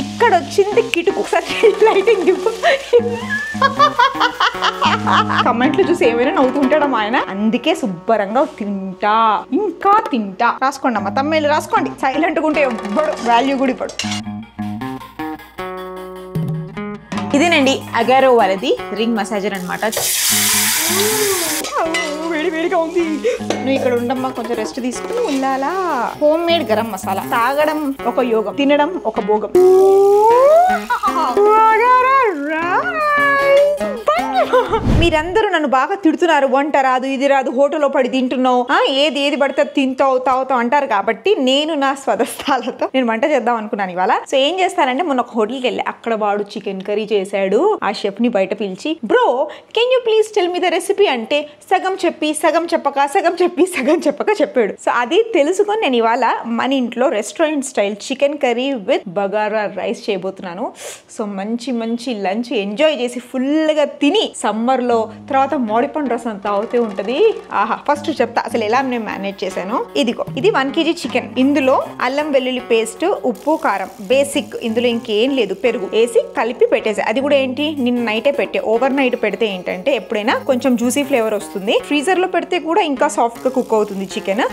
ఇక్కడ వచ్చింది కిటుకు. లైటింగ్ కమెంట్లు చూసి ఏమైనా నవ్వుతుంటాడా మా ఆయన. అందుకే శుభ్రంగా తింటా, ఇంకా తింటా. రాసుకోండి అమ్మ, తమ్మేళ్ళు రాసుకోండి. సైలెంట్ గా ఉంటే ఎవ్వడు వాల్యూ కూడా ఇవ్వడు. ఇదేనండి అగారో వాళ్ళది రింగ్ మసాజర్ అనమాట. వేడి వేడిగా ఉంది. నువ్వు ఇక్కడ ఉండమ్మా, కొంచెం రెస్ట్ తీసుకుని ఉండాలా. Home made garam masala. తాగడం ఒక యోగం, తినడం ఒక భోగం. మీరందరూ నన్ను బాగా తిడుతున్నారు, వంట రాదు, ఇది రాదు, హోటల్లో పడి తింటున్నావు, ఏది ఏది పడితే తింటావు తాగుతావు అంటారు. కాబట్టి నేను నా స్వదస్థాలతో నేను వంట చేద్దాం అనుకున్నాను ఇవాళ. సో ఏం చేస్తానంటే, మొన్న ఒక హోటల్కి వెళ్ళి అక్కడ వాడు చికెన్ కర్రీ చేశాడు. ఆ షెఫ్ ని బయట పిలిచి, bro can you please tell me the recipe అంటే సగం చెప్పి సగం చెప్పక, సగం చెప్పి సగం చెప్పక చెప్పాడు. సో అది తెలుసుకొని నేను ఇవాళ మన ఇంట్లో restaurant style chicken curry with bagara rice చేయబోతున్నాను. సో మంచి మంచి లంచ్ ఎంజాయ్ చేసి ఫుల్గా తిని సమ్మర్ లో తర్వాత మోడిపండు రసం తాగుతూ ఉంటది. ఆహా. ఫస్ట్ చెప్తా అసలు ఎలా నేను మేనేజ్ చేశాను. ఇదిగో, ఇది 1 kg చికెన్. ఇందులో అల్లం వెల్లుల్లి పేస్ట్, ఉప్పు, కారం, బేసిక్. ఇందులో ఇంకేం లేదు, పెరుగు వేసి కలిపి పెట్టేసి. అది కూడా ఏంటి, నిన్న నైటే పెట్టే. ఓవర్ నైట్ పెడితే ఏంటంటే ఎప్పుడైనా కొంచెం జ్యూసీ ఫ్లేవర్ వస్తుంది. ఫ్రీజర్ లో పెడితే కూడా ఇంకా సాఫ్ట్ గా కుక్ అవుతుంది చికెన్.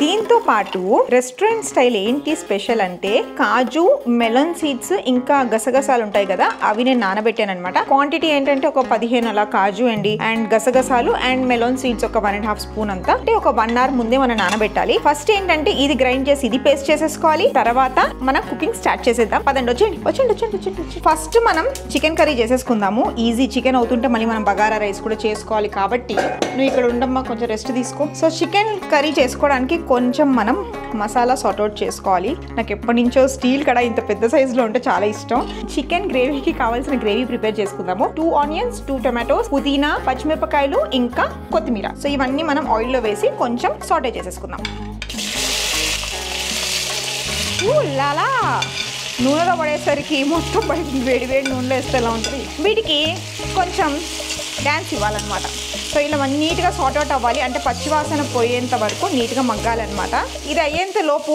దీంతో పాటు రెస్టారెంట్ స్టైల్ ఏంటి స్పెషల్ అంటే, కాజు, మెలన్ సీడ్స్, ఇంకా గసగసాలు ఉంటాయి కదా, అవి నేను నానబెట్టాను అనమాట. క్వాంటిటీ ఏంటంటే ఒక 15 అలా కాజు అండి, అండ్ గసగసాలు అండ్ మెలన్ సీడ్స్ ఒక 1.5 స్పూన్ అంతా. అంటే ఒక 1 hour ముందే మనం నానబెట్టాలి. ఫస్ట్ ఏంటంటే ఇది గ్రైండ్ చేసి ఇది పేస్ట్ చేసేసుకోవాలి. తర్వాత మనం కుకింగ్ స్టార్ట్ చేసేద్దాం. పదండి, వచ్చేయండి వచ్చేయండి వచ్చేయండి వచ్చేయండి. ఫస్ట్ మనం చికెన్ కర్రీ చేసేసుకుందాము. ఈజీ. చికెన్ అవుతుంటే మళ్ళీ మనం బగారా రైస్ కూడా చేసుకోవాలి కాబట్టి నువ్వు ఇక్కడ ఉండమ్మా, కొంచెం రెస్ట్ తీసుకో. సో చికెన్ కర్రీ చేసుకోవడానికి కొంచెం మనం మసాలా సార్ట్ అవుట్ చేసుకోవాలి. నాకు ఎప్పటి నుంచో స్టీల్ కడాయి ఇంత పెద్ద సైజులో ఉంటే చాలా ఇష్టం. చికెన్ గ్రేవీకి కావాల్సిన గ్రేవీ ప్రిపేర్ చేసుకుందాము. 2 onions, 2 tomatoes, పుదీనా, పచ్చిమిరపకాయలు, ఇంకా కొత్తిమీర. సో ఇవన్నీ మనం ఆయిల్లో వేసి కొంచెం సాటే చేసేసుకుందాం. లాలా నూనెలో పడేసరికి మొత్తం బయట వేడి వేడి నూనెలో వేస్తే ఎలా ఉంటుంది. వీటికి కొంచెం డ్యాన్స్ ఇవ్వాలన్నమాట. సో ఇలా నీట్గా సార్ట్ అవుట్ అవ్వాలి. అంటే పచ్చివాసన పోయేంత వరకు నీట్గా మగ్గాలన్నమాట. ఇది అయ్యేంత లోపు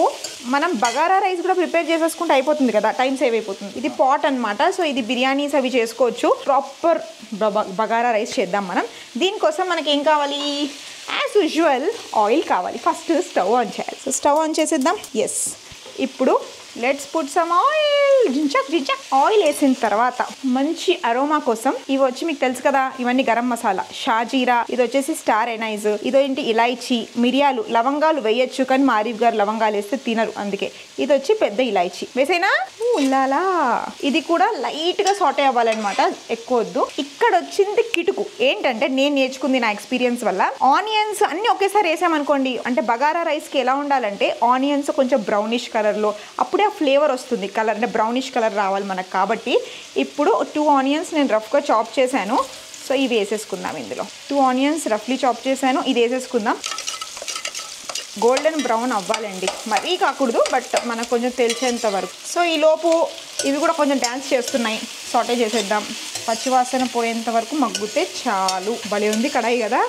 మనం బగారా రైస్ కూడా ప్రిపేర్ చేసేసుకుంటే అయిపోతుంది కదా, టైం సేవ్ అయిపోతుంది. ఇది పాట్ అనమాట. సో ఇది బిర్యానీస్ అవి చేసుకోవచ్చు. ప్రాపర్ బగారా రైస్ చేద్దాం మనం. దీనికోసం మనకి ఏం కావాలి, యాజ్ యూజువల్ ఆయిల్ కావాలి. ఫస్ట్ స్టవ్ ఆన్ చేయాలి. సో స్టవ్ ఆన్ చేసేద్దాం. ఎస్. ఇప్పుడు లెట్స్ పుట్ సమ్ ఆయిల్. జించక్ ఆయిల్ వేసిన తర్వాత మంచి అరోమా కోసం ఇవి వచ్చి మీకు తెలుసు కదా, ఇవన్నీ గరం మసాలా, షాజీరా, ఇది వచ్చేసి స్టార్ ఎనైజ్, ఇదేంటి ఇలాయచీ, మిరియాలు, లవంగాలు వేయచ్చు కానీ మా ఆరిఫ్ గారు లవంగాలు వేస్తే తినరు, అందుకే ఇది వచ్చి పెద్ద ఇలాయచీ వేసేనా. ఉల్లాలా. ఇది కూడా లైట్ గా సాటే అవ్వాలన్నమాట, ఎక్కువ వద్దు. ఇక్కడ వచ్చింది కిటుకు ఏంటంటే, నేను నేర్చుకుంది నా ఎక్స్పీరియన్స్ వల్ల. ఆనియన్స్ అన్ని ఒకేసారి వేసామనుకోండి, అంటే బగారా రైస్ కి ఎలా ఉండాలంటే ఆనియన్స్ కొంచెం బ్రౌనిష్ కలర్ లో, అప్పుడే ఆ ఫ్లేవర్ వస్తుంది. కలర్ అంటే బ్రౌనిష్ కలర్ రావాలి మనకు. కాబట్టి ఇప్పుడు 2 onions నేను రఫ్గా చాప్ చేశాను. సో ఇవి వేసేసుకుందాం. ఇందులో 2 onions రఫ్లీ చాప్ చేశాను. ఇది వేసేసుకుందాం. గోల్డెన్ బ్రౌన్ అవ్వాలండి, మరీ కాకూడదు, బట్ మనకు కొంచెం తెలిసేంత వరకు. సో ఈ లోపు ఇవి కూడా కొంచెం డ్యాన్స్ చేస్తున్నాయి, సాటే చేసేద్దాం. పచ్చివాసన పోయేంత వరకు మగ్గితే చాలు. భలే ఉంది కడాయి కదా.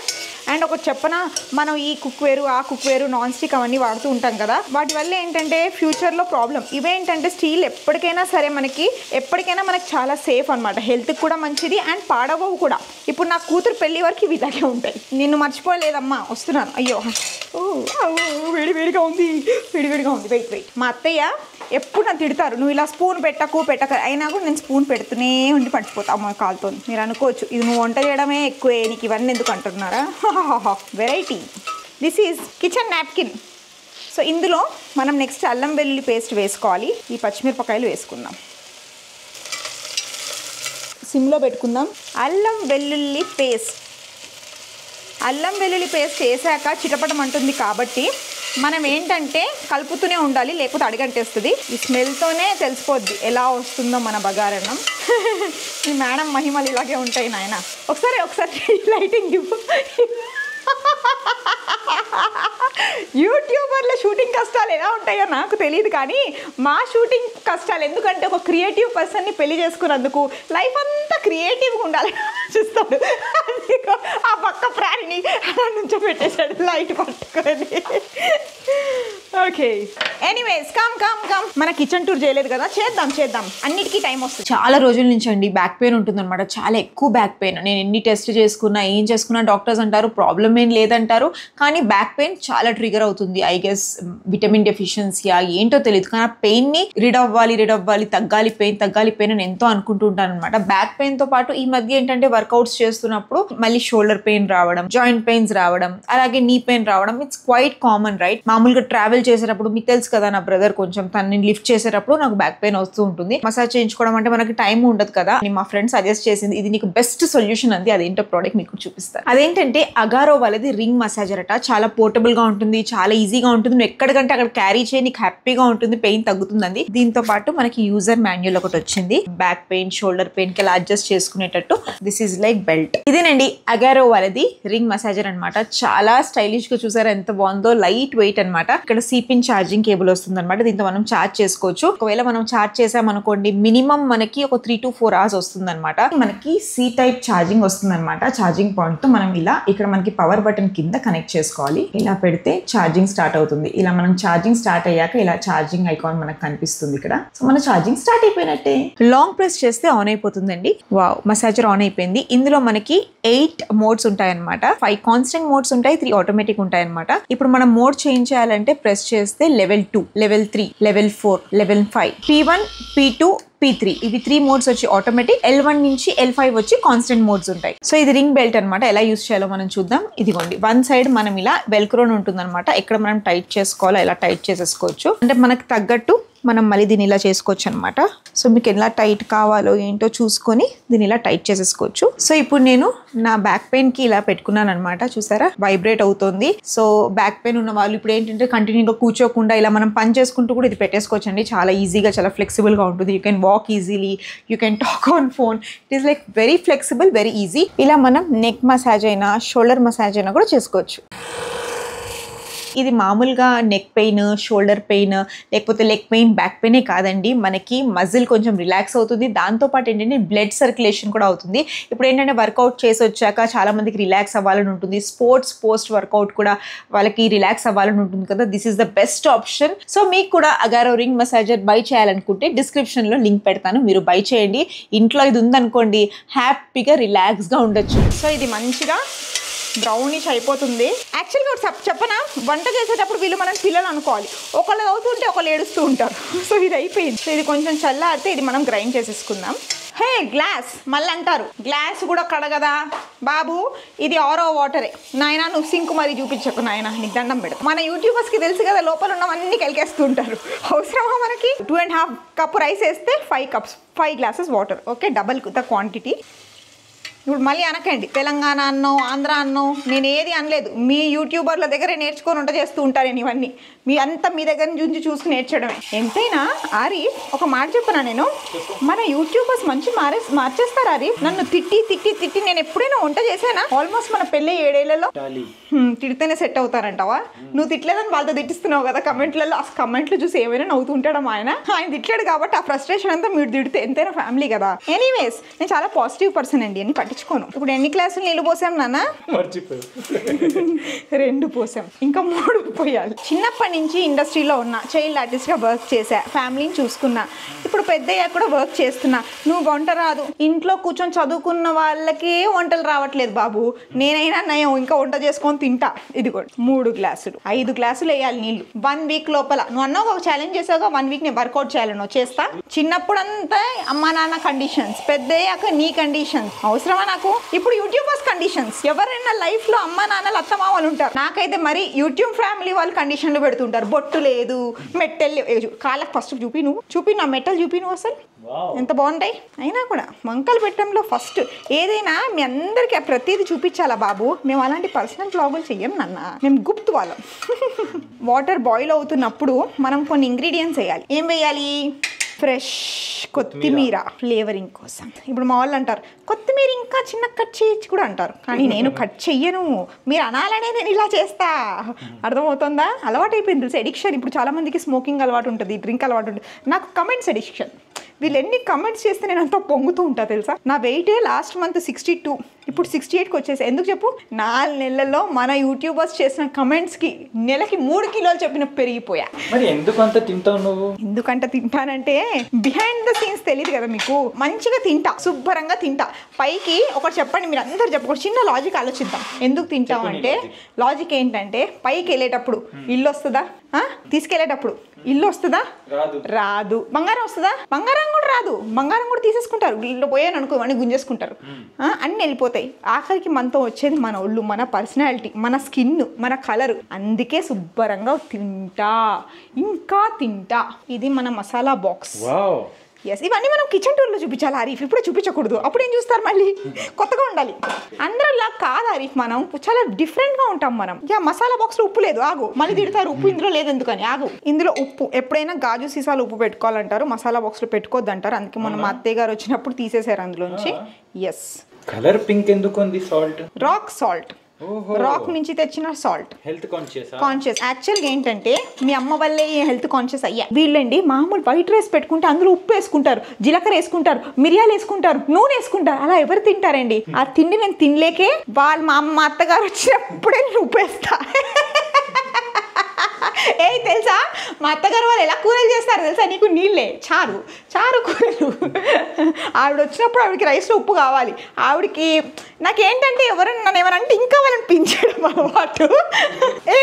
అండ్ ఒకటి చెప్పనా, మనం ఈ కుక్వేరు, ఆ కుక్వేరు, నాన్ స్టిక్ అవన్నీ వాడుతూ ఉంటాం కదా, వాటి వల్ల ఏంటంటే ఫ్యూచర్లో ప్రాబ్లం. ఇవేంటంటే స్టీల్ ఎప్పటికైనా సరే ఎప్పటికైనా మనకి చాలా సేఫ్ అనమాట. హెల్త్కి కూడా మంచిది అండ్ పాడవవు కూడా. ఇప్పుడు నా కూతురు పెళ్లి వరకు ఇవి ఇలాగే ఉంటాయి. నిన్ను మర్చిపోలేదమ్మా, వస్తున్నాను. అయ్యో వేడివేడిగా ఉంది, వేడివేడిగా ఉంది. వెయిట్. మా అత్తయ్య ఎప్పుడు నన్ను తిడతారు, నువ్వు ఇలా స్పూన్ పెట్టక అయినా కూడా నేను స్పూన్ పెడుతూనే ఉండి పట్టిపోతా అమ్మ కాలుతో. మీరు అనుకోవచ్చు ఇది నువ్వు వంట చేయడమే ఎక్కువే, నీకు ఇవన్నీ ఎందుకు అంటున్నారా. Variety. This is kitchen napkin. So ఇందులో మనం నెక్స్ట్ అల్లం వెల్లుల్లి పేస్ట్ వేసుకోవాలి. ఈ పచ్చిమిరపకాయలు వేసుకుందాం. సిమ్లో పెట్టుకుందాం. అల్లం వెల్లుల్లి పేస్ట్ వేసాక చిటపటం అంటుంది కాబట్టి మనం ఏంటంటే కలుపుతూనే ఉండాలి, లేకపోతే అడిగంటేస్తుంది. ఈ స్మెల్తోనే తెలిసిపోద్ది ఎలా వస్తుందో మన బగారన్నం. ఈ మేడం మహిమలు ఇలాగే ఉంటాయి నాయన. ఒకసారి లైటింగ్ ఇవ్వు. యూట్యూబర్ల షూటింగ్ కష్టాలు ఎలా ఉంటాయో నాకు తెలియదు, కానీ మా షూటింగ్ కష్టాలు ఎందుకంటే ఒక క్రియేటివ్ పర్సన్ని పెళ్లి చేసుకున్నందుకు లైఫ్ అంతా క్రియేటివ్గా ఉండాలి చూస్తాడు. ఆ పక్క ప్రాణిని అలా నుంచో పెట్టేశాడు లైట్ పట్టుకొని. ఓకే ఎనీవేస్ కమ్ మన కిచెన్ టూర్ చేయలేదు కదా, చేద్దాం అన్నిటికీ టైం వస్తుంది. చాలా రోజుల నుంచి అండి బ్యాక్ పెయిన్ ఉంటుందన్నమాట, చాలా ఎక్కువ బ్యాక్ పెయిన్. నేను ఎన్ని టెస్ట్ చేసుకున్నా ఏం చేసుకున్నా డాక్టర్స్ అంటారు ప్రాబ్లం ఏం లేదంటారు, కానీ బ్యాక్ పెయిన్ చాలా ట్రిగర్ అవుతుంది. ఐ గెస్ విటమిన్ డెఫిషియన్సీయా ఏంటో తెలియదు, కానీ ఆ పెయిన్ ని రిడ్ అవ్వాలి, తగ్గాలి పెయిన్ అని ఎంతో అనుకుంటూ ఉంటాను అనమాట. బ్యాక్ పెయిన్ తో పాటు ఈ మధ్య ఏంటంటే వర్కౌట్స్ చేస్తున్నప్పుడు మళ్ళీ షోల్డర్ పెయిన్ రావడం, జాయింట్ పెయిన్స్ రావడం, అలాగే నీ పెయిన్ రావడం, ఇట్స్ క్వైట్ కామన్ రైట్. మామూలుగా ట్రావెల్ చేసేటప్పుడు మీకు తెలుసు కదా, నా బ్రదర్ కొంచెం తనని లిఫ్ట్ చేసేటప్పుడు నాకు బ్యాక్ పెయిన్ వస్తూ ఉంటుంది. మసాజ్ చేయించుకోవడం అంటే మనకి టైం ఉండదు కదా. మా ఫ్రెండ్ సజెస్ట్ చేసింది, ఇది నీకు బెస్ట్ సొల్యూషన్ అంది. అదేంటో ప్రోడక్ట్ మీకు చూపిస్తాను. అదేంటంటే అగారో వాళ్ళది రింగ్ మసాజర్ అట. చాలా పోర్టబుల్ గా ఉంటుంది, చాలా ఈజీగా ఉంటుంది, నువ్వు ఎక్కడికంటే అక్కడ క్యారీ చేయి, నీకు హ్యాపీగా ఉంటుంది, పెయిన్ తగ్గుతుందండి. దీంతో పాటు మనకి యూజర్ మాన్యువల్ ఒకటి వచ్చింది, బ్యాక్ పెయిన్ షోల్డర్ పెయిన్ కి అలా అడ్జస్ట్ చేసుకునేటట్టు. This is like belt. ఇదేనండి అగారో వాళ్ళది రింగ్ మసాజర్ అనమాట. చాలా స్టైలిష్ గా చూసారా ఎంత బాగుందో, లైట్ వెయిట్ అనమాట. ఇక్కడ సిపిన్ ఛార్జింగ్ కేబుల్ వస్తుంది అనమాట, దీంతో మనం ఛార్జ్ చేసుకోవచ్చు. ఒకవేళ మనం ఛార్జ్ చేసామనుకోండి మినిమం మనకి ఒక 3 to 4 hours వస్తుంది అనమాట. మనకి సి టైప్ ఛార్జింగ్ వస్తుంది అనమాట. ఛార్జింగ్ పాయింట్ తో మనం ఇలా ఇక్కడ మనకి పవర్ బటన్ కింద కనెక్ట్ చేసుకోవాలి. ఇలా పెడితే ఛార్జింగ్ స్టార్ట్ అవుతుంది. ఇలా మనం ఛార్జింగ్ స్టార్ట్ అయ్యాక ఇలా ఛార్జింగ్ ఐకాన్ మనకు కనిపిస్తుంది ఇక్కడ. సో మన ఛార్జింగ్ స్టార్ట్ అయిపోయినట్టే. లాంగ్ ప్రెస్ చేస్తే ఆన్ అయిపోతుందండి. వావ్, మసాజర్ ఆన్ అయిపోయింది. ఇందులో మనకి 8 మోడ్స్ ఉంటాయి అనమాట. 5 కాన్స్టెంట్ మోడ్స్ ఉంటాయి, 3 ఆటోమేటిక్ ఉంటాయి అనమాట. ఇప్పుడు మనం మోడ్ చేంజ్ చేయాలంటే ప్రెస్ చేస్తే level 2, level 3, level 4, level 5, P1, P2, P3 ఇవి 3 మోడ్స్ వచ్చి ఆటోమేటిక్. L1 నుంచి L5 వచ్చి కాన్స్టెంట్ మోడ్స్ ఉంటాయి. సో ఇది రింగ్ బెల్ట్ అనమాట. ఎలా యూస్ చేయాలో మనం చూద్దాం. ఇదిగోండి, వన్ సైడ్ మనం ఇలా వెల్క్రోన్ ఉంటుంది అనమాట. ఎక్కడ మనం టైట్ చేసుకోవాలో ఇలా టైట్ చేసేసుకోవచ్చు. అంటే మనకు తగ్గట్టు మనం మళ్ళీ దీన్ని ఇలా చేసుకోవచ్చు అనమాట. సో మీకు ఎలా టైట్ కావాలో ఏంటో చూసుకొని దీన్ని ఇలా టైట్ చేసేసుకోవచ్చు. సో ఇప్పుడు నేను నా బ్యాక్ పెయిన్ కి ఇలా పెట్టుకున్నాను అనమాట. చూసారా వైబ్రేట్ అవుతుంది. సో బ్యాక్ పెయిన్ ఉన్న వాళ్ళు ఇప్పుడు ఏంటంటే కంటిన్యూగా కూర్చోకుండా ఇలా మనం పని చేసుకుంటూ కూడా ఇది పెట్టేసుకోవచ్చు అండి. చాలా ఈజీగా, చాలా ఫ్లెక్సిబుల్ గా ఉంటుంది. You can walk easily, you can talk on phone. It is like very flexible, very easy. ఇలా మనం నెక్ మసాజ్ అయినా షోల్డర్ మసాజ్ అయినా కూడా చేసుకోవచ్చు. ఇది మామూలుగా నెక్ పెయిన్, షోల్డర్ పెయిన్, లేకపోతే లెగ్ పెయిన్, బ్యాక్ పెయినే కాదండి, మనకి మజిల్ కొంచెం రిలాక్స్ అవుతుంది. దాంతోపాటు ఏంటంటే బ్లడ్ సర్క్యులేషన్ కూడా అవుతుంది. ఇప్పుడు ఏంటంటే వర్కౌట్ చేసి వచ్చాక చాలా మందికి రిలాక్స్ అవ్వాలని ఉంటుంది. స్పోర్ట్స్ పోస్ట్ వర్కౌట్ కూడా వాళ్ళకి రిలాక్స్ అవ్వాలని ఉంటుంది కదా. This is the best option. So మీకు కూడా అగారో రింగ్ మసాజర్ బై చేయాలనుకుంటే డిస్క్రిప్షన్లో లింక్ పెడతాను, మీరు బై చేయండి. ఇంట్లో ఇది ఉందనుకోండి హ్యాపీగా రిలాక్స్గా ఉండొచ్చు. సో ఇది మంచిగా బ్రౌనిష్ అయిపోతుంది. యాక్చువల్గా చెప్పనా, వంట చేసేటప్పుడు వీళ్ళు మనం పిల్లలు అనుకోవాలి, ఒకళ్ళు అవుతుంటే ఒకళ్ళు ఏడుస్తూ ఉంటారు. సో ఇది అయిపోయింది. సో ఇది కొంచెం చల్లారితే ఇది మనం గ్రైండ్ చేసేసుకుందాం. హే గ్లాస్ మళ్ళీ అంటారు, గ్లాస్ కూడా కడగదా బాబు, ఇది ఆరో వాటరే నాయన, నువ్వు సింక్ మరి చూపించకు నాయన, నీకు దండం పెడతా. మన యూట్యూబర్స్కి తెలుసు కదా లోపల ఉన్నవన్నీ కలిగేస్తూ ఉంటారు. అవసరమా మనకి? 2.5 cup రైస్ వేస్తే 5 glasses water. Okay, double the quantity. ఇప్పుడు మళ్ళీ అనకండి తెలంగాణ అన్నో ఆంధ్ర అన్నో, నేను ఏది అనలేదు. మీ యూట్యూబర్ల దగ్గరే నేర్చుకొని వంట చేస్తూ ఉంటారు నేను ఇవన్నీ. మీ అంతా మీ దగ్గర నుంచి చూసి నేర్చడమే. ఎంతైనా ఆరి ఒక మాట చెప్పనా, నేను మన యూట్యూబర్స్ మంచి మార్చేస్తారు. ఆరి నన్ను తిట్టి నేను ఎప్పుడైనా వంట చేశానా? ఆల్మోస్ట్ మన పెళ్ళి 7 ఏళ్లలో తిడితేనే సెట్ అవుతారంటావా? నువ్వు తిట్టలేదని వాళ్ళతో తిట్టిస్తున్నావు కదా కమెంట్లలో. ఆ కమెంట్లు చూసి ఏమైనా నవ్వుతూ ఉంటాడా ఆయన తిట్టాడు కాబట్టి ఆ ఫ్రస్ట్రేషన్ అంతా మీరు తిడితే ఎంతైనా ఫ్యామిలీ కదా. ఎనీవేస్ నేను చాలా పాజిటివ్ పర్సన్ అండి, అని పట్టించుకోను. ఇప్పుడు ఎన్ని గ్లాసులు నీళ్ళు పోసాం నాన్న? 2 పోసాం, ఇంకా 3 పోయాలి. చిన్నప్పటి నుంచి ఇండస్ట్రీలో ఉన్నా, చైల్డ్ ఆర్టిస్ట్గా వర్క్ చేశా, ఫ్యామిలీని చూసుకున్నా. ఇప్పుడు పెద్దయ్యా కూడా వర్క్ చేస్తున్నా. నువ్వు వంట రాదు, ఇంట్లో కూర్చొని చదువుకున్న వాళ్ళకే వంటలు రావట్లేదు బాబు, నేనైనా నయం ఇంకా వంట చేసుకొని తింటా. ఇది కూడా 3 గ్లాసులు, 5 గ్లాసులు వేయాలి నీళ్ళు 1 వీక్ లోపల. నువ్వు అన్నావు ఒక ఛాలెంజ్ చేసావుగా 1 వీక్ నేను వర్కౌట్ చేయాలను, చేస్తా. చిన్నప్పుడంతా అమ్మా నాన్న కండిషన్స్, పెద్దయ్యాక నీ కండిషన్స్ అవసరమా నాకు? ఇప్పుడు యూట్యూబర్స్ కండిషన్స్. ఎవరైనా లైఫ్ లో అమ్మా నాన్నలు అత్తమామలు ఉంటారు, నాకైతే మరి యూట్యూబ్ ఫ్యామిలీ వాళ్ళు కండిషన్లు పెడుతుంటారు. బొట్టు లేదు, మెట్టెలు, కాళ్ళకి ఫస్ట్ చూపి నా మెట్టలు చూపి నువ్వు అసలు ఎంత బాగుంటాయి. అయినా కూడా వంకలు పెట్టడంలో ఫస్ట్ ఏదైనా మీ అందరికీ ప్రతిదీ చూపించాలా బాబు? మేము అలాంటి పర్సనల్ బ్లాగులు చెయ్యం నాన్న, మేము గుప్తు వాళ్ళం. వాటర్ బాయిల్ అవుతున్నప్పుడు మనం కొన్ని ఇంగ్రీడియంట్స్ వేయాలి. ఏం వేయాలి? ఫ్రెష్ కొత్తిమీర ఫ్లేవరింగ్ కోసం. ఇప్పుడు మా వాళ్ళు అంటారు కొత్తిమీర ఇంకా చిన్న కట్ చేయొచ్చు కూడా అంటారు, కానీ నేను కట్ చెయ్యను. మీరు అనాలనే నేను ఇలా చేస్తా. అర్థమవుతుందా? అలవాటు అయిపోయింది తెలుసు, ఎడిక్షన్. ఇప్పుడు చాలా మందికి స్మోకింగ్ అలవాటు ఉంటుంది, డ్రింక్ అలవాటు ఉంటుంది. నాకు కమెంట్స్ ఎడిక్షన్. వీళ్ళు ఎన్ని కమెంట్స్ చేస్తే నేను అంతా పొంగుతూ ఉంటా తెలుసా. నా వెయిట్ లాస్ట్ మంత్ 62, ఇప్పుడు 68కి వచ్చేసి. ఎందుకు చెప్పు? 4 నెలల్లో మన యూట్యూబర్స్ చేసిన కమెంట్స్కి నెలకి 3 కిలోలు చెప్పిన పెరిగిపోయా. మరి ఎందుకంత తింటావు నువ్వు? ఎందుకంటే తింటానంటే బిహైండ్ ద సీన్స్ తెలియదు కదా మీకు. మంచిగా తింటా, శుభ్రంగా తింటా. పైకి ఒకటి చెప్పండి, మీరు అందరు చెప్పండి, చిన్న లాజిక్ ఆలోచిద్దాం. ఎందుకు తింటాం అంటే లాజిక్ ఏంటంటే పైకి వెళ్ళేటప్పుడు ఇల్లు వస్తుందా, తీసుకెళ్ళేటప్పుడు ఇల్లు వస్తుందా? రాదు. బంగారం వస్తుందా? బంగారం కూడా రాదు. బంగారం కూడా తీసేసుకుంటారు. ఇల్లు పోయాను అనుకో అని గుంజేసుకుంటారు. అన్నీ వెళ్ళిపోతాయి. ఆఖరికి మనతో వచ్చేది మన ఒళ్ళు, మన పర్సనాలిటీ, మన స్కిన్, మన కలర్. అందుకే శుభ్రంగా తింటా, ఇంకా తింటా. ఇది మన మసాలా బాక్స్. ఎస్, ఇవన్నీ మనం కిచెన్ టూర్లో చూపించాలి ఆరీఫ్, ఇప్పుడే చూపించకూడదు. అప్పుడు ఏం చూస్తారు? మళ్ళీ కొత్తగా ఉండాలి. అందరిలా కాదు ఆరీఫ్, మనం చాలా డిఫరెంట్గా ఉంటాం మనం. మసాలా బాక్స్లో ఉప్పు లేదు, ఆగు. మళ్ళీ తిడతారు ఉప్పు ఇందులో లేదు ఎందుకని, ఆగు. ఇందులో ఉప్పు ఎప్పుడైనా గాజు సీసాలు ఉప్పు పెట్టుకోవాలంటారు, మసాలా బాక్స్లో పెట్టుకోవద్దు అంటారు. అందుకే మన మా అత్తయ్య గారు వచ్చినప్పుడు తీసేశారు అందులోంచి. ఎస్. కలర్ పింక్ ఎందుకు ఉంది? సాల్ట్, రాక్ సాల్ట్, రాక్ నుంచి తెచ్చిన సాల్ట్. Health conscious. యాక్చువల్గా ఏంటంటే మీ అమ్మ వల్లే హెల్త్ కాన్షియస్ అయ్యా. వీళ్ళండి మామూలు వైట్ రైస్ పెట్టుకుంటే అందులో ఉప్పు వేసుకుంటారు, జీలకర్ర వేసుకుంటారు, మిరియాలు వేసుకుంటారు, నూనె వేసుకుంటారు. అలా ఎవరు తింటారండి? ఆ తిండి నేను తినలేకే వాళ్ళు మా అత్తగారు వచ్చినప్పుడే నేను ఉప్పు వేస్తా. ఏ తెలుసా మా అత్తగారు వాళ్ళు ఎలా కూరలు చేస్తారు తెలుసా నీకు? నీళ్ళే, చారు కూరలు. ఆవిడ వచ్చినప్పుడు ఆవిడకి రైస్లో ఉప్పు కావాలి. ఆవిడకి నాకేంటంటే నన్ను ఎవరంటే ఇంకా వాళ్ళని పించడం అలవాటు.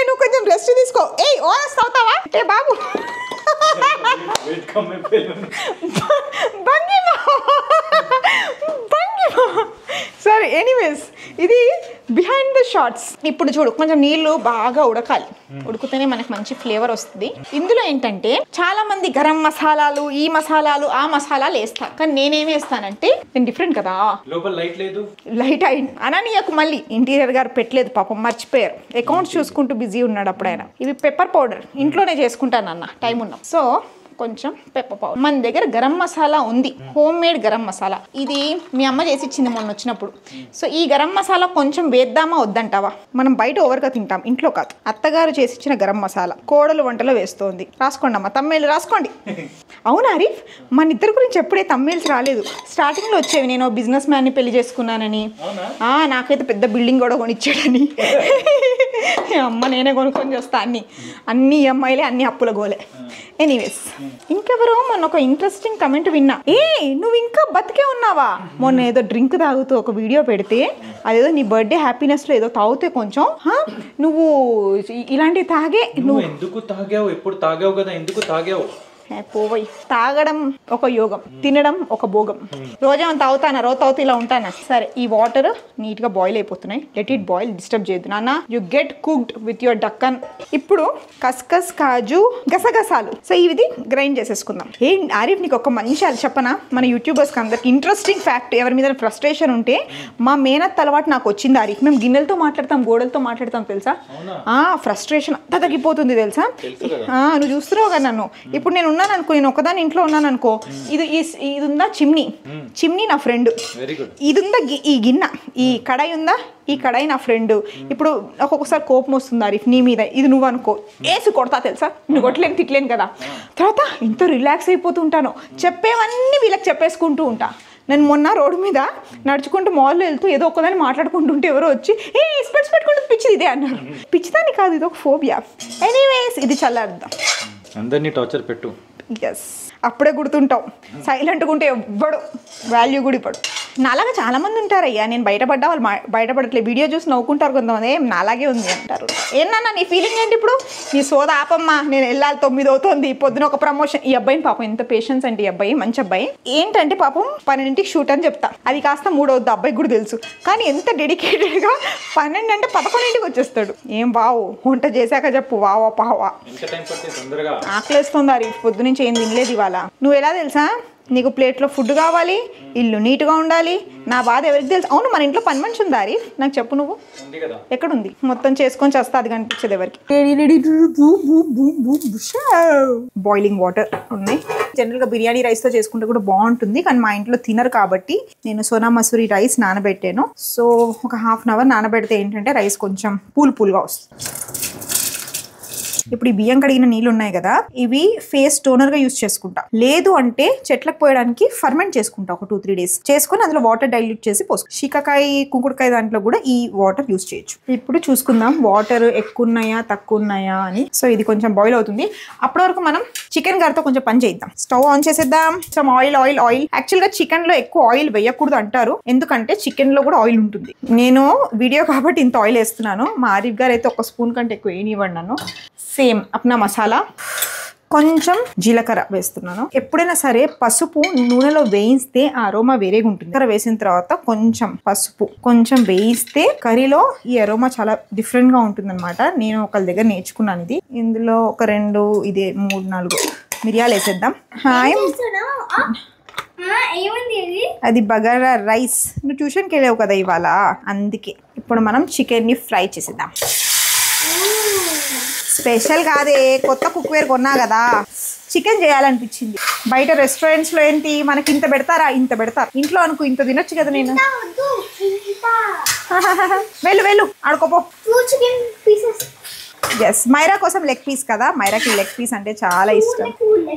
నువ్వు కొంచెం రెస్ట్ తీసుకో. ఓనస్ అవుతావా? బాబు సరే, ఎనీవేస్ ఇది బిహైండ్ ద షార్ట్స్. ఇప్పుడు చూడు, కొంచెం నీళ్లు బాగా ఉడకాలి. ఉడికితేనే మనకు మంచి ఫ్లేవర్ వస్తుంది. ఇందులో ఏంటంటే చాలా మంది గరం మసాలాలు, ఈ మసాలాలు, ఆ మసాలాలు వేస్తారు. కానీ నేనేమి వేస్తానంటే నేను డిఫరెంట్ కదా. లోపల లైట్ లేదు, లైట్ అయింది అననీయకు. మళ్ళీ ఇంటీరియర్ గారు పెట్టలేదు పాపం, మర్చిపోయారు. అకౌంట్స్ చూసుకుంటూ బిజీ ఉన్నాడు అప్పుడైనా. ఇవి పెప్పర్ పౌడర్ ఇంట్లోనే చేసుకుంటాను అన్న, టైం ఉన్నాం. సో కొంచెం పెప్పర్ పౌడర్. మన దగ్గర గరం మసాలా ఉంది, హోమ్ మేడ్ గరం మసాలా. ఇది మీ అమ్మ చేసి ఇచ్చింది మొన్న వచ్చినప్పుడు. సో ఈ గరం మసాలా కొంచెం వేద్దామా వద్దంటావా? మనం బయట ఓవర్గా తింటాం, ఇంట్లో కాదు. అత్తగారు చేసి ఇచ్చిన గరం మసాలా కోడలు వంటలో వేస్తోంది. రాసుకోండి అమ్మ, తమ్మేళ్ళు రాసుకోండి. అవునా ఆరిఫ్, మన ఇద్దరి గురించి ఎప్పుడే తమ్మేల్స్ రాలేదు. స్టార్టింగ్లో వచ్చేవి, నేను బిజినెస్ మ్యాన్ని పెళ్లి చేసుకున్నానని, నాకైతే పెద్ద బిల్డింగ్ కూడా కొనిచ్చాడని. అమ్మ నేనే కొనుక్కొని చేస్తా అన్ని అమ్మాయిలే, అన్ని అప్పుల గోలే. ఎనీవేస్, ఇంకెవరో మొన్న ఒక ఇంట్రెస్టింగ్ కమెంట్ విన్నా. నువ్వు ఇంకా బతికే ఉన్నావా? మొన్న ఏదో డ్రింక్ తాగుతూ ఒక వీడియో పెడితే, అదేదో నీ బర్త్డే హ్యాపీనెస్లో ఏదో తాగితే కొంచెం నువ్వు ఇలాంటివి తాగే. నువ్వు ఎందుకు తాగావు? ఎప్పుడు తాగావు కదా, ఎందుకు తాగావు? పోవై. తాగడం ఒక యోగం, తినడం ఒక భోగం. రోజేమో తాగుతానా? రోజు తాగుతూ ఇలా ఉంటానా? సరే, ఈ వాటర్ నీట్గా బాయిల్ అయిపోతున్నాయి. లెట్ ఇట్ బాయిల్, డిస్టర్బ్ చేయొద్దు నాన్న. You get cooked with your Deccan. ఇప్పుడు కస్కస్, కాజు, గసగసాలు. సో ఇది గ్రైండ్ చేసేసుకుందాం. ఆరిఫ్, నీకు ఒక మంచి అది చెప్పనా? మన యూట్యూబర్స్కి అందరికి ఇంట్రెస్టింగ్ ఫ్యాక్ట్. ఎవరి మీద ఫ్రస్ట్రేషన్ ఉంటే మా మేనత్ అలవాటు నాకు వచ్చింది ఆరిఫ్. మేము గిన్నెలతో మాట్లాడతాం, గోడలతో మాట్లాడతాం తెలుసా? ఫ్రస్ట్రేషన్ అంతా తగ్గిపోతుంది తెలుసా? నువ్వు చూస్తున్నావు కదా నన్ను. ఇప్పుడు నేను ఉన్నాను అనుకో, నేను ఒకదాని ఇంట్లో ఉన్నాను అనుకో, ఇది ఉందా చిమ్నీ నా ఫ్రెండ్. ఇది ఉందా ఈ గిన్నె, ఈ కడాయి ఉందా, ఈ కడాయి నా ఫ్రెండ్. ఇప్పుడు ఒక్కొక్కసారి కోపం వస్తుంది ఆరిఫ్ నీ మీద, ఇది నువ్వు అనుకో, వేసి కొడతా తెలుసా? నువ్వు కొట్టలేను, తిట్టలేను కదా. తర్వాత ఎంతో రిలాక్స్ అయిపోతూ ఉంటాను. చెప్పేవన్నీ వీళ్ళకి చెప్పేసుకుంటూ ఉంటా. నేను మొన్న రోడ్డు మీద నడుచుకుంటూ మాల్లో వెళ్తూ ఏదో ఒకదాన్ని మాట్లాడుకుంటుంటే ఎవరో వచ్చి స్పెట్స్ పెట్టుకుంటే పిచ్చిది ఇదే అన్నారు. పిచ్చిదాన్ని కాదు, ఇది ఒక ఫోబియా. ఎనీవేస్, ఇది చల్లారుద్దాం. అందరినీ టార్చర్ పెట్టు. ఎస్, అప్పుడే గుర్తుంటావు. సైలెంట్గా ఉంటే ఎవ్వడు వాల్యూ కూడా ఇవ్వడు. నాలాగా చాలామంది ఉంటారయ్యా. నేను బయటపడ్డా, వాళ్ళు బయటపడట్లేదు. వీడియో చూసి నవ్వుకుంటారు కొంతమంది, నాలాగే ఉంది అంటారు. ఏంటన్నా నీ ఫీలింగ్ ఏంటి ఇప్పుడు? నీ సోద ఆపమ్మా, నేను వెళ్ళాలి, 9 అవుతుంది, పొద్దున ఒక ప్రమోషన్. ఈ అబ్బాయిని పాపం ఎంత పేషెన్స్ అంటే, ఈ అబ్బాయి మంచి అబ్బాయి. ఏంటంటే పాపం 12ంటికి షూట్ అని చెప్తా, అది కాస్త 3 అవుద్ది. అబ్బాయికి కూడా తెలుసు. కానీ ఎంత డెడికేటెడ్గా 12 అంటే 11ంటికి వచ్చేస్తాడు. ఏం బావు వంట చేశాక చెప్పు, వావా పావా. ఆకలేస్తుంది అది, పొద్దు నుంచి ఏం తినలేదు ఇవాళ. నువ్వు ఎలా తెలుసా? నీకు ప్లేట్లో ఫుడ్ కావాలి, ఇల్లు నీట్గా ఉండాలి. నా బాధ ఎవరికి తెలుసు? అవును, మన ఇంట్లో పని మనిషి ఉందా ఆరిఫ్? నాకు చెప్పు నువ్వు. ఎక్కడుంది? మొత్తం చేసుకొని చేస్తా, అది కనిపించదు ఎవరికి. బాయిలింగ్ వాటర్ ఉన్నాయి. జనరల్గా బిర్యానీ రైస్తో చేసుకుంటే కూడా బాగుంటుంది, కానీ మా ఇంట్లో తినరు కాబట్టి నేను సోనా మసూరి రైస్ నానబెట్టాను. సో ఒక 1/2 అవర్ నానబెడితే ఏంటంటే రైస్ కొంచెం పూలుగా వస్తుంది. ఇప్పుడు ఈ బియ్యం కడిగిన నీళ్ళు ఉన్నాయి కదా, ఇవి ఫేస్ టోనర్ గా యూస్ చేసుకుంటా. లేదు అంటే చెట్లకు పోయడానికి ఫర్మెంట్ చేసుకుంటా ఒక 2-3 days చేసుకుని అందులో వాటర్ డైల్యూట్ చేసి పోసుకో. శీకాకాయ కుంకుడుకాయ దాంట్లో కూడా ఈ వాటర్ యూస్ చేయొచ్చు. ఇప్పుడు చూసుకుందాం వాటర్ ఎక్కువ ఉన్నాయా తక్కువ ఉన్నాయా అని. సో ఇది కొంచెం బాయిల్ అవుతుంది. అప్పటి వరకు మనం చికెన్ గారితో కొంచెం పని చేద్దాం. స్టవ్ ఆన్ చేసేద్దాం. Some oil oil oil. Actual గా చికెన్ లో ఎక్కువ ఆయిల్ వేయకూడదు అంటారు, ఎందుకంటే చికెన్ లో కూడా ఆయిల్ ఉంటుంది. నేను వీడియో కాబట్టి ఇంత ఆయిల్ వేస్తున్నాను. మా ఆరిఫ్ గారు అయితే 1 స్పూన్ కంటే ఎక్కువ వేయనివ్వండి నన్ను. సేమ్ అప్నా మసాలా, కొంచెం జీలకర్ర వేస్తున్నాను. ఎప్పుడైనా సరే పసుపు నూనెలో వేయిస్తే ఆ అరోమా వేరేగా ఉంటుంది. జీలకర్ర వేసిన తర్వాత కొంచెం పసుపు కొంచెం వేయిస్తే కర్రీలో ఈ అరోమా చాలా డిఫరెంట్ గా ఉంటుంది అనమాట. నేను ఒకళ్ళ దగ్గర నేర్చుకున్నాను ఇది. ఇందులో ఒక 2 ఇదే 3-4 మిరియాలు వేసేద్దాం. అది బగారా రైస్. నువ్వు ట్యూషన్కి వెళ్ళావు కదా ఇవాళ, అందుకే. ఇప్పుడు మనం చికెన్ని ఫ్రై చేసేద్దాం. స్పెషల్ కాదే, కొత్త కుక్వేర్ కొన్నా కదా, చికెన్ చేయాలనిపించింది. బయట రెస్టారెంట్స్ లో ఏంటి మనకి ఇంత పెడతారా, ఇంత పెడతారు. ఇంట్లో అనుకో ఇంత తినొచ్చు కదా. నేను వెళ్ళు వెళ్ళు ఆడుకోపో. ఎస్, మైరా కోసం లెగ్ పీస్ కదా, మైరాకి లెగ్ పీస్ అంటే చాలా ఇష్టం.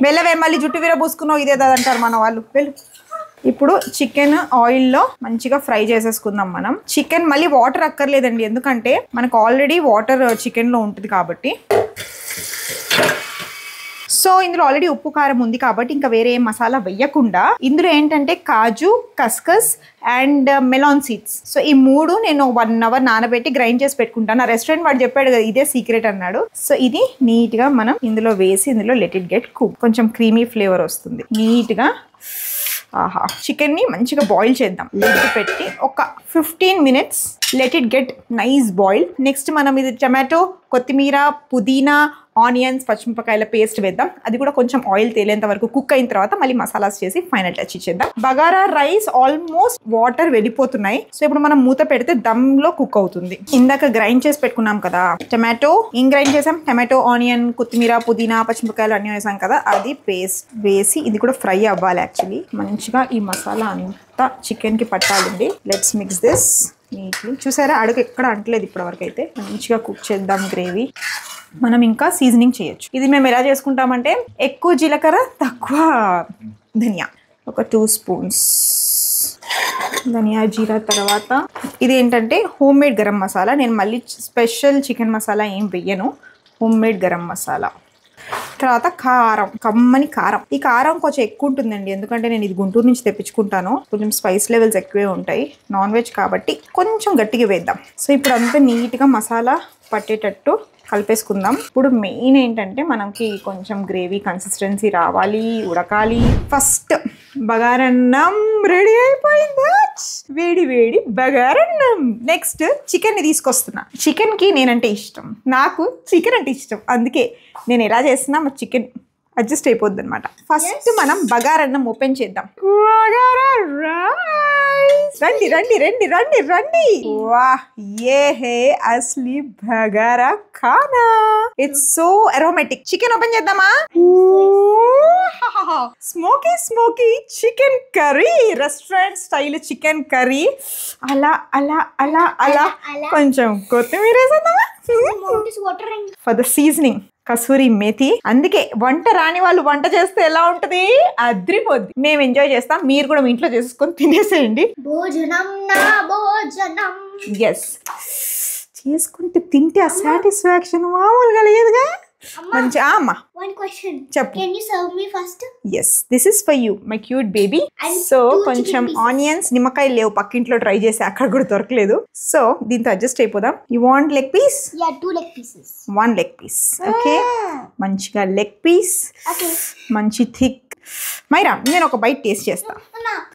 వెళ్ళవే, మళ్ళీ జుట్టు విరబూసుకున్నావు ఇదేదంటారు మన వాళ్ళు. వెళ్ళు. ఇప్పుడు చికెన్ ఆయిల్లో మంచిగా ఫ్రై చేసేసుకుందాం మనం. చికెన్ మళ్ళీ వాటర్ అక్కర్లేదండి, ఎందుకంటే మనకు ఆల్రెడీ వాటర్ చికెన్లో ఉంటుంది కాబట్టి. సో ఇందులో ఆల్రెడీ ఉప్పు కారం ఉంది కాబట్టి ఇంకా వేరే మసాలా వేయకుండా ఇందులో ఏంటంటే కాజు, కస్కస్ అండ్ మెలాన్ సీడ్స్. సో ఈ 3 నేను 1 hour నానబెట్టి గ్రైండ్ చేసి పెట్టుకుంటాను. నా రెస్టారెంట్ వాడు చెప్పాడు కదా ఇదే సీక్రెట్ అన్నాడు. సో ఇది నీట్గా మనం ఇందులో వేసి ఇందులో లెట్ ఇట్ గెట్ కుక్. కొంచెం క్రీమీ ఫ్లేవర్ వస్తుంది నీట్గా. ఆహా, చికెన్ని మంచిగా బాయిల్ చేద్దాం. లిడ్ పెట్టి ఒక 15 minutes let it get nice boil. Next మనం ఇది టమాటో, కొత్తిమీర, పుదీనా, ఆనియన్స్, పచ్చిమిరపకాయల పేస్ట్ వేద్దాం. అది కూడా కొంచెం ఆయిల్ తేలేంత వరకు కుక్ అయిన తర్వాత మళ్ళీ మసాలాస్ చేసి ఫైనల్ టచ్ ఇచ్చేద్దాం. బగారా రైస్ ఆల్మోస్ట్ వాటర్ వెళ్ళిపోతున్నాయి. సో ఇప్పుడు మనం మూత పెడితే దమ్ లో కుక్ అవుతుంది. ఇందాక గ్రైండ్ చేసి పెట్టుకున్నాం కదా టమాటో, ఏం గ్రైండ్ చేసాం, టమాటో, ఆనియన్, కొత్తిమీర, పుదీనా, పచ్చిమిరపకాయలు అన్నీ వేసాం కదా, అది పేస్ట్ వేసి ఇది కూడా ఫ్రై అవ్వాలి. యాక్చువల్లీ మంచిగా ఈ మసాలా అంతా చికెన్ కి పట్టాలండి. Let's mix this neatly. చూసారా అడుగు ఎక్కడ అంటలేదు ఇప్పటివరకు. అయితే మంచిగా కుక్ చేద్దాం గ్రేవీ. మనం ఇంకా సీజనింగ్ చేయొచ్చు. ఇది మేము ఎలా చేసుకుంటామంటే ఎక్కువ జీలకర్ర తక్కువ ధనియా. ఒక 2 స్పూన్స్ ధనియా జీరా. తర్వాత ఇది ఏంటంటే హోమ్ మేడ్ గరం మసాలా. నేను మళ్ళీ స్పెషల్ చికెన్ మసాలా ఏం వెయ్యను, హోమ్ మేడ్ గరం మసాలా. తర్వాత కారం, కమ్మని కారం. ఈ కారం కొంచెం ఎక్కువ ఉంటుందండి, ఎందుకంటే నేను ఇది గుంటూరు నుంచి తెప్పించుకుంటాను. కొంచెం స్పైస్ లెవెల్స్ ఎక్కువే ఉంటాయి, నాన్ వెజ్ కాబట్టి కొంచెం గట్టిగా వేద్దాం. సో ఇప్పుడు అంతా నీట్గా మసాలా పట్టేటట్టు కలిపేసుకుందాం. ఇప్పుడు మెయిన్ ఏంటంటే మనకి కొంచెం గ్రేవీ కన్సిస్టెన్సీ రావాలి, ఉడకాలి. ఫస్ట్ బగారన్నం రెడీ అయిపోయింది. వేడి వేడి బగారన్నం. నెక్స్ట్ చికెన్ ని తీసుకొస్తున్నా. చికెన్ కి నేనంటే ఇష్టం, నాకు చికెన్ అంటే ఇష్టం, అందుకే నేను ఎలా చేస్తున్నా మా చికెన్ అడ్జస్ట్ అయిపోద్ది అనమాట. ఫస్ట్ మనం బగారన్నం ఓపెన్ చేద్దాం. రండి రండి రండి రండి రండి. వాహ్, ఏ హే అస్లీ బగారా ఖానా. It's so aromatic. Chicken open చేద్దామా? Smoky smoky chicken curry, restaurant style chicken curry. అలా అలా అలా అలా కొంచెం కొత్తిమీర వేసేద్దామా? For the seasoning kasuri methi. అందుకే వంట రాని వాళ్ళు వంట చేస్తే ఎలా ఉంటది, అద్రిపోద్ది. మేము ఎంజాయ్ చేస్తాం, మీరు కూడా మీ ఇంట్లో చేసుకొని తినేసేయండి. భోజనం నా భోజనం. ఎస్, చేసుకుంటే తింటే ఆ సాటిస్ఫాక్షన్ మామూలుగా లేదుగా. మంచి అమ్మా. One question. చెప్పు. Can you serve me first? Yes, this is for you my cute baby. So కొంచెం ఆనియన్స్, నిమ్మకాయలు లేవు పక్కింట్లో ట్రై చేసి అక్కడ కూడా దొరకలేదు. సో దీంతో అడ్జస్ట్ అయిపోదాం. You want leg piece? Yeah, 2 leg pieces. 1 leg piece. Okay, మంచిగా లెగ్ పీస్. Okay. మంచి థిక్. మైరా, నేను ఒక బైట్ టేస్ట్ చేస్తా.